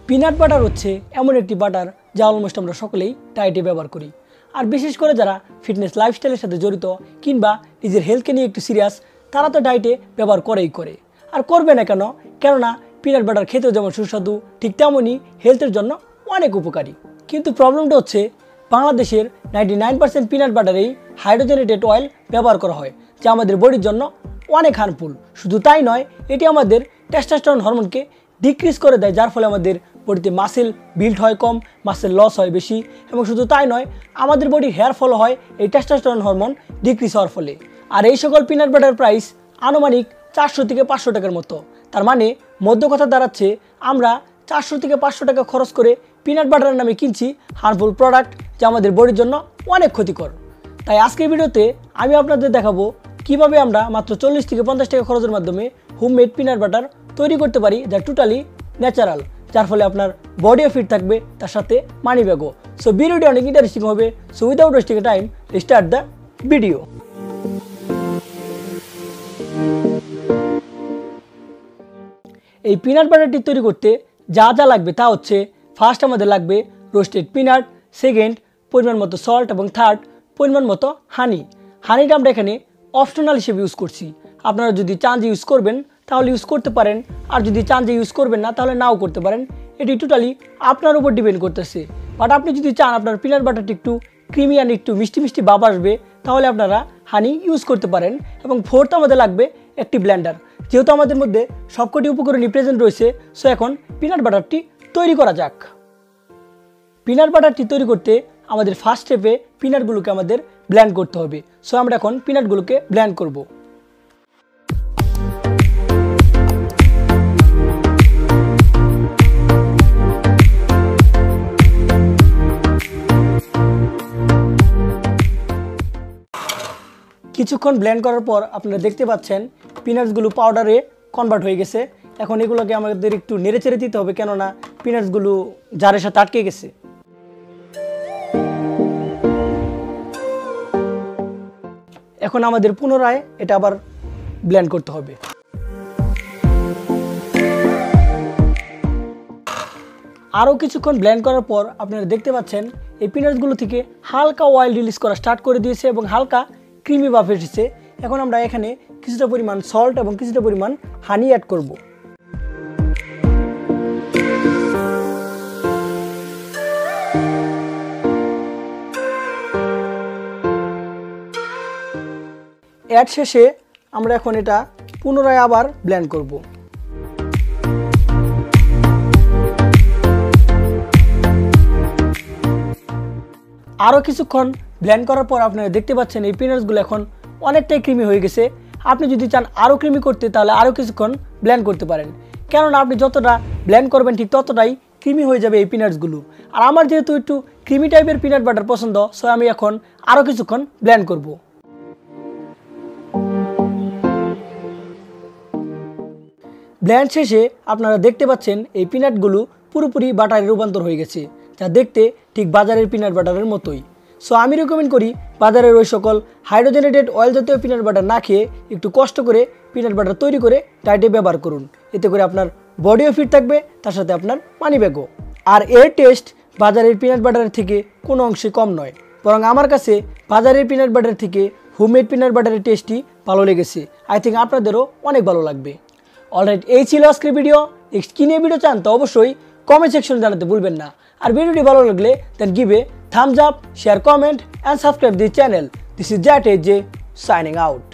Peanut butter হচ্ছে এমন একটি বাটার যা অলমোস্ট আমরা সকলেই ডায়েটে ব্যবহার করি। আর বিশেষ করে যারা ফিটনেস লাইফস্টাইলের সাথে জড়িত কিংবা নিজের হেলথকে নিয়ে একটু সিরিয়াস, তারা তো ডায়েটে ব্যবহার করেই করে। আর করবে না কেন? কেননা পিনাট বাটার খেতেও যেমন সুস্বাদু, ঠিক তেমনই হেলথের জন্য অনেক উপকারী। কিন্তু প্রবলেমটা হচ্ছে বাংলাদেশের 99% পিনাট বাটারেই হাইড্রোজেনেটেড অয়েল ব্যবহার করা হয়, যা আমাদের বডির জন্য অনেক হার্মফুল। শুধু তাই নয়, এটি আমাদের টেস্টোস্টেরন হরমোনকে ডিক্রিজ করে দেয়, যার ফলে আমাদের বডিতে মাসেল বিল্ড হয় কম, মাসেল লস হয় বেশি। এবং শুধু তাই নয়, আমাদের বডির হেয়ার ফল হয় এই টেস্টোস্টেরন হরমোন ডিক্রিজ হওয়ার ফলে। আর এই সকল পিনাট বাটার প্রাইস আনুমানিক 400 থেকে 500 টাকার মতো। তার মানে মধ্য কথা দাঁড়াচ্ছে, আমরা 400 থেকে 500 টাকা খরচ করে পিনাট বাটারের নামে কিনছি হার্মফুল প্রোডাক্ট, যা আমাদের বডির জন্য অনেক ক্ষতিকর। তাই আজকের ভিডিওতে আমি আপনাদের দেখাবো কিভাবে আমরা মাত্র 40 থেকে 50 টাকা খরচের মাধ্যমে হোমমেড পিনাট বাটার তৈরি করতে পারি, যা টোটালি ন্যাচারাল, যার ফলে আপনার বডিও ফিট থাকবে, তার সাথে মানি ব্যাগও। সো ভিডিওটি অনেক ইন্টারেস্টিং হবে। So without wasting time start the video. এই পিনাট বাটারটি তৈরি করতে যা যা লাগবে তা হচ্ছে, ফার্স্ট আমাদের লাগবে রোস্টেড পিনাট, সেকেন্ড পরিমাণ মতো সল্ট এবং থার্ড পরিমাণ মতো হানি। হানিটা আমরা এখানে অপশনাল হিসেবে ইউজ করছি। আপনারা যদি চান যে ইউজ করবেন তাহলে ইউজ করতে পারেন, আর যদি চান যে ইউজ করবেন না তাহলে নাও করতে পারেন। এটি টোটালি আপনার উপর ডিপেন্ড করতেছে। বাট আপনি যদি চান আপনার পিনাট বাটারটি একটু ক্রিমি আর একটু মিষ্টি মিষ্টি ভাব আসবে, তাহলে আপনারা হানি ইউজ করতে পারেন। এবং ফোর্থ আমাদের লাগবে একটি ব্লেন্ডার। যেহেতু আমাদের মধ্যে সবকটি উপকরণই প্রেজেন্ট রয়েছে, সো এখন পিনাট বাটারটি তৈরি করা যাক। পিনাট বাটারটি তৈরি করতে আমাদের ফার্স্ট স্টেপে পিনাটগুলোকে আমাদের ব্লেন্ড করতে হবে। সো আমরা এখন পিনাটগুলোকে ব্লেন্ড করব। কিছুক্ষণ ব্লেন্ড করার পর আপনারা দেখতে পাচ্ছেন পিনাটসগুলো পাউডারে কনভার্ট হয়ে গেছে। এখন এগুলোকে আমাদের একটু নেড়েচেড়ে দিতে হবে, কেননা পিনাটসগুলো জারের সাথে আটকে গেছে। এখন আমাদের পুনরায় এটা আবার ব্লেন্ড করতে হবে। আরও কিছুক্ষণ ব্লেন্ড করার পর আপনারা দেখতে পাচ্ছেন এই পিনাটসগুলো থেকে হালকা অয়েল রিলিজ করা স্টার্ট করে দিয়েছে এবং হালকা ক্রিমি ভাব এসেছে। এখন আমরা এখানে কিছুটা পরিমাণ সল্ট এবং কিছুটা পরিমাণ হানি অ্যাড করব। অ্যাড শেষে আমরা এখন এটা পুনরায় আবার ব্লেন্ড করব। আরও কিছুক্ষণ ব্লেন্ড করার পর আপনারা দেখতে পাচ্ছেন এই পিনাটসগুলো এখন অনেকটাই ক্রিমি হয়ে গেছে। আপনি যদি চান আরও ক্রিমি করতে, তাহলে আরও কিছুক্ষণ ব্লেন্ড করতে পারেন, কেননা আপনি যতটা ব্লেন্ড করবেন ঠিক ততটাই ক্রিমি হয়ে যাবে এই পিনাটসগুলো। আর আমার যেহেতু একটু ক্রিমি টাইপের পিনাট বাটার পছন্দ, সো আমি এখন আরও কিছুক্ষণ ব্লেন্ড করব। ব্লেন্ড শেষে আপনারা দেখতে পাচ্ছেন এই পিনাটগুলো পুরোপুরি বাটারে রূপান্তর হয়ে গেছে, যা দেখতে ঠিক বাজারের পিনাট বাটারের মতোই। সো আমি রেকমেন্ড করি বাজারের ওই সকল হাইড্রোজেনেটেড অয়েল জাতীয় পিনাট বাটার না খেয়ে একটু কষ্ট করে পিনাট বাটার তৈরি করে ডায়েটে ব্যবহার করুন। এতে করে আপনার বডিও ফিট থাকবে, তার সাথে আপনার মানি ব্যাগও। আর এর টেস্ট বাজারের পিনাট বাটারের থেকে কোনো অংশে কম নয়, বরং আমার কাছে বাজারের পিনাট বাটার থেকে হোমমেড পিনাট বাটারের টেস্টই ভালো লেগেছে। আই থিঙ্ক আপনাদেরও অনেক ভালো লাগবে। অলরাইট, এই ছিল আজকের ভিডিও। নেক্সট কী নিয়ে ভিডিও চান তা অবশ্যই কমেন্ট সেকশনে জানাতে ভুলবেন না। আর ভিডিওটি ভালো লাগলে then give a thumbs up, share, comment and subscribe this channel. This is Jat AJ signing out.